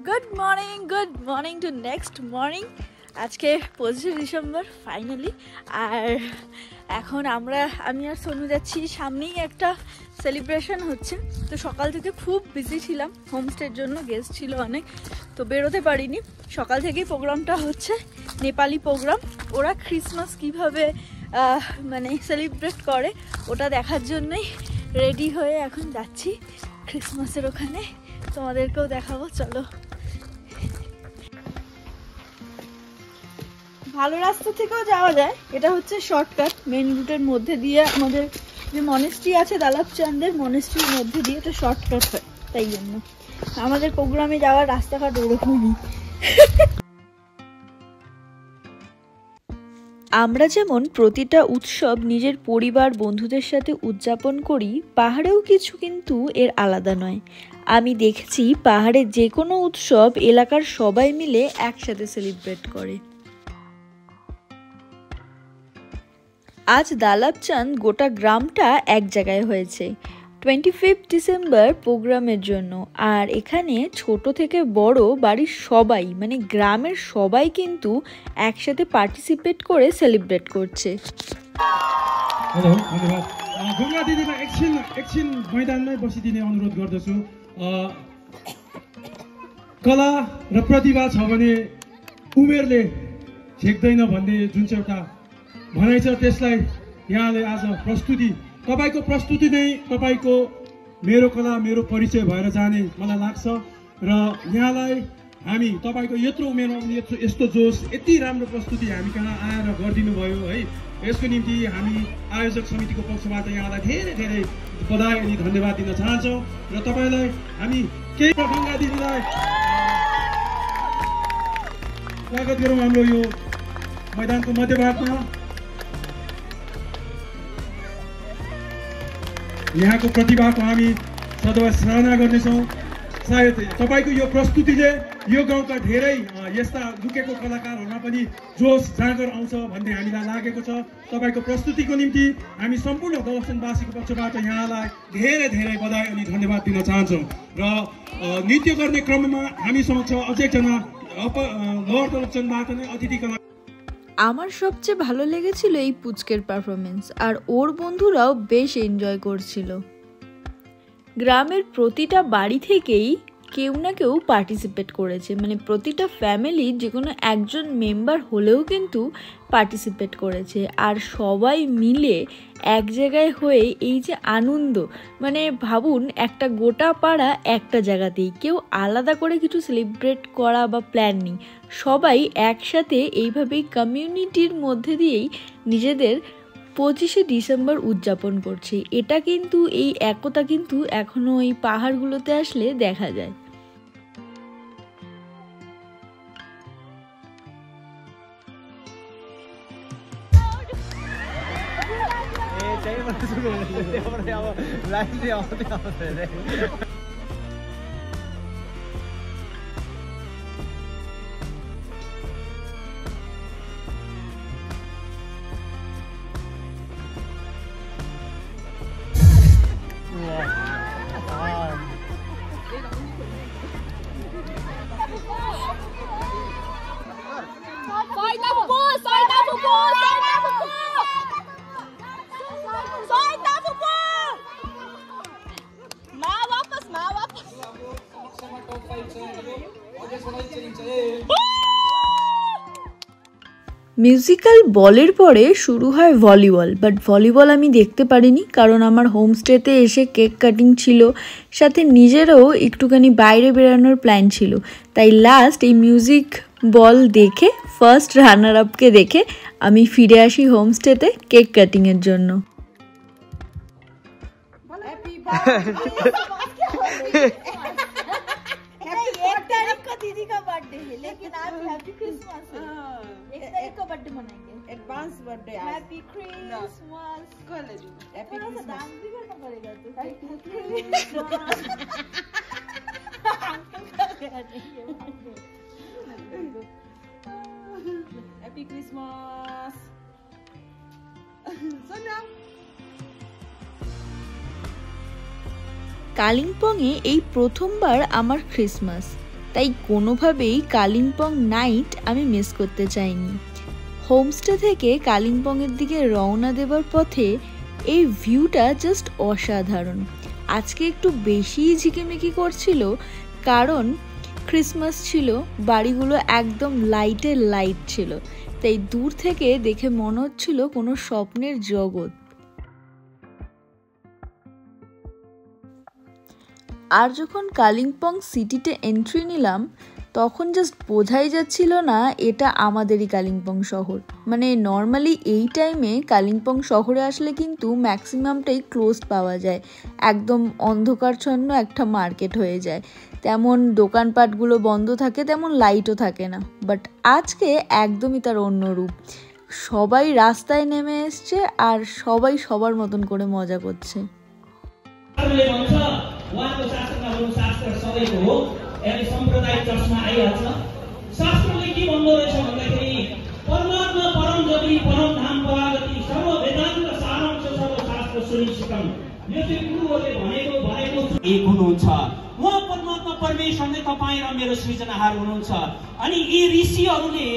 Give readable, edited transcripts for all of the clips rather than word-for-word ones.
Good morning to next morning. আজকে 25 December finally. আর এখন আমি আর সোনু যাচ্ছি, সামনেই একটা সেলিব্রেশন হচ্ছে। তো সকাল থেকে খুব বিজি ছিলাম, হোমস্টের জন্য গেস্ট ছিল অনেক, তো বেরোতে পারিনি। সকাল থেকেই প্রোগ্রামটা হচ্ছে, নেপালি প্রোগ্রাম। ওরা ক্রিসমাস কিভাবে মানে সেলিব্রেট করে ওটা দেখার জন্যই রেডি হয়ে এখন যাচ্ছি ক্রিসমাসের ওখানে। তোমাদেরকেও দেখাবো, চলো। ভালো রাস্তা থেকেও যাওয়া যায়, এটা হচ্ছে শর্টকাট। মেন রুটের মধ্যে দিয়ে আমাদের যে মনেস্ট্রি আছে, দালাবচাঁদের মনেস্ট্রির মধ্যে দিয়ে এটা শর্টকাট হয়, তাই জন্য আমাদের প্রোগ্রামে যাওয়ার রাস্তাঘাট ওরকমই। আমরা যেমন প্রতিটা উৎসব নিজের পরিবার বন্ধুদের সাথে উদযাপন করি, পাহাড়েও কিছু কিন্তু এর আলাদা নয়। আমি দেখেছি পাহাড়ে যে কোনো উৎসব এলাকার সবাই মিলে একসাথে সেলিব্রেট করে। আজ দালাবচাঁদ গোটা গ্রামটা এক জায়গায় হয়েছে 25 ডিসেম্বর প্রোগ্রামের জন্য। আর এখানে ছোট থেকে বড় বাড়ির সবাই, মানে গ্রামের সবাই কিন্তু একসাথে পার্টিসিপেট করে সেলিব্রেট করছে। धन्यवाद। गंगा दिदीलाई एकछिन मैदानमै बसिदिने अनुरोध गर्दछु। कला र प्रतिभा छ भने उमेरले झेक्दैन भन्ने जुन चाहिँ एउटा भनाइ छ, त्यसलाई यहाँले आज तपाईको प्रस्तुति नै तपाईको मेरो कला मेरो परिचय भएर जाने मलाई लाग्छ। र यहाँलाई हामी तपाईको यत्रो उमेरमा पनि यस्तो जोस, यति राम्रो प्रस्तुति हामी कहाँ आएर गरिदिनु भयो है। यसको निम्ति हामी आयोजक समितिको पक्षबाट यहाँलाई धेरै धेरै बधाई अनि धन्यवाद दिन चाहन्छौँ। र तपाईलाई हामी केही गंगा दिदीलाई स्वागत गरौँ हाम्रो यो मैदानको मध्यभागमा। यहाँको प्रतिभाको हामी सदैव सराहना गर्नेछौँ। सायद तपाईको यो प्रस्तुतिले यो गाउँका धेरै यस्ता लुकेको कलाकारहरूमा पनि जोस जाँगर आउँछ भन्ने हामीलाई लागेको छ। तपाईको प्रस्तुतिको निम्ति हामी सम्पूर्ण दलसनवासीको पक्षबाट यहाँलाई धेरै धेरै बधाई अनि धन्यवाद दिन चाहन्छौँ। र नृत्य गर्ने क्रममा हामी समक्ष अझै एकजना लोअर दलसनबाट नै अतिथि कला। আমার সবচেয়ে ভালো লেগেছিল এই পুচকের পারফরমেন্স, আর ওর বন্ধুরাও বেশ এনজয় করছিল। গ্রামের প্রতিটা বাড়ি থেকেই কেউ না কেউ পার্টিসিপেট করেছে, মানে প্রতিটা ফ্যামিলির যে কোনো একজন মেম্বার হলেও কিন্তু পার্টিসিপেট করেছে। আর সবাই মিলে এক জায়গায় হয়ে এই যে আনন্দ, মানে ভাবুন একটা গোটা পাড়া একটা জায়গাতেই, কেউ আলাদা করে কিছু সেলিব্রেট করা বা প্ল্যান নেই, সবাই একসাথে এইভাবেই কমিউনিটির মধ্যে দিয়েই নিজেদের 25 ডিসেম্বর উদযাপন করছে। এটা কিন্তু, এই একতা কিন্তু এখনো এই পাহাড়গুলোতে আসলে দেখা যায়। মিউজিক্যাল বলের পরে শুরু হয় ভলিবল, বাট ভলিবল আমি দেখতে পারিনি, কারণ আমার হোমস্টেতে এসে কেক কাটিং ছিল, সাথে নিজেরও একটুখানি বাইরে বেরানোর প্ল্যান ছিল। তাই লাস্ট এই মিউজিক বল দেখে, ফার্স্ট রানার আপকে দেখে আমি ফিরে আসি হোমস্টেতে কেক কাটিংয়ের জন্য। दीदी का बर्थडे है, लेकिन आज हैप्पी क्रिसमस है। 1 तारीख को बर्थडे मनाएंगे, एडवांस बर्थडे। हैप्पी क्रिसमस कर ले, हैप्पी क्रिसमस डांस भी करना पड़ेगा तो। हैप्पी क्रिसमस सोना। কালিম্পংয়ে এই প্রথমবার আমার ক্রিসমাস, তাই কোনোভাবেই কালিম্পং নাইট আমি মিস করতে চাইনি। হোমস্টে থেকে কালিম্পংয়ের দিকে রওনা দেবার পথে এই ভিউটা জাস্ট অসাধারণ। আজকে একটু বেশিই ঝিকিমিকি করছিল, কারণ ক্রিসমাস ছিল, বাড়িগুলো একদম লাইটের লাইট ছিল, তাই দূর থেকে দেখে মনে হচ্ছিল কোনো স্বপ্নের জগৎ। আর যখন কালিম্পং সিটিতে এন্ট্রি নিলাম তখন জাস্ট বোঝাই যাচ্ছিল না এটা আমাদেরই কালিম্পং শহর। মানে নর্মালি এই টাইমে কালিম্পং শহরে আসলে কিন্তু ম্যাক্সিমামটাই ক্লোজড পাওয়া যায়, একদম অন্ধকারচ্ছন্ন একটা মার্কেট হয়ে যায়, তেমন দোকানপাটগুলো বন্ধ থাকে, তেমন লাইটও থাকে না। বাট আজকে একদমই তার অন্য রূপ। সবাই রাস্তায় নেমে এসছে আর সবাই সবার মতন করে মজা করছে। उहाँको शास्त्रमा शास्त्र सबैको हो, सम्प्रदाय चर्चमा आइहाल्छ। शास्त्रले के भन्दो रहेछ भन्दाखेरि परमात्मा परम ज्योति परम धाम परागति सर्व वेदान्त सारांश सर्व शास्त्र सुनिश्चितम। यो चाहिँ गुरुहरूले भनेको एक हुनुहुन्छ। उहाँ परमात्मा परमेश्वर नै तपाईँ र मेरो सृजनाहार हुनुहुन्छ। अनि यी ऋषिहरूले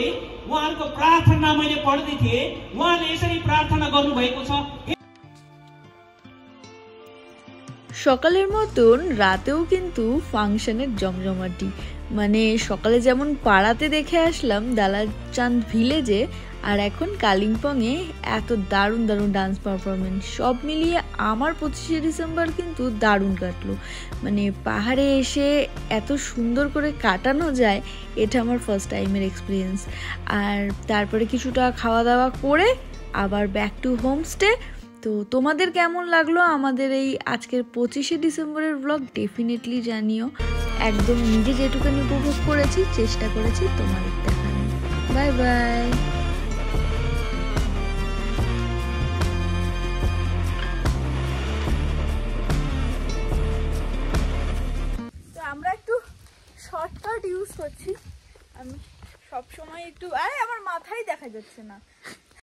उहाँहरूको प्रार्थना मैले पढ्दै थिएँ, उहाँले यसरी प्रार्थना गर्नुभएको छ। সকালের মতন রাতেও কিন্তু ফাংশনের জমজমাটি। মানে সকালে যেমন পাড়াতে দেখে আসলাম দালাচাঁদ ভিলেজে, আর এখন কালিম্পংয়ে এত দারুণ দারুণ ডান্স পারফরমেন্স, সব মিলিয়ে আমার 25শে ডিসেম্বর কিন্তু দারুণ কাটলো। মানে পাহাড়ে এসে এত সুন্দর করে কাটানো যায়, এটা আমার ফার্স্ট টাইমের এক্সপিরিয়েন্স। আর তারপরে কিছুটা খাওয়া দাওয়া করে আবার ব্যাক টু হোমস্টে। তো তোমাদের কেমন লাগলো আমাদের এই আজকের 25শে ডিসেম্বরের ব্লগ ডেফিনেটলি জানিও। একদম নিজে যেটুকুনি উপভোগ করেছি চেষ্টা করেছি তোমাদের দেখানো। Bye bye. তো আমরা একটু শর্টকাট ইউজ করছি। আমি সবসময় একটু আমার মাথায় দেখা যাচ্ছে না।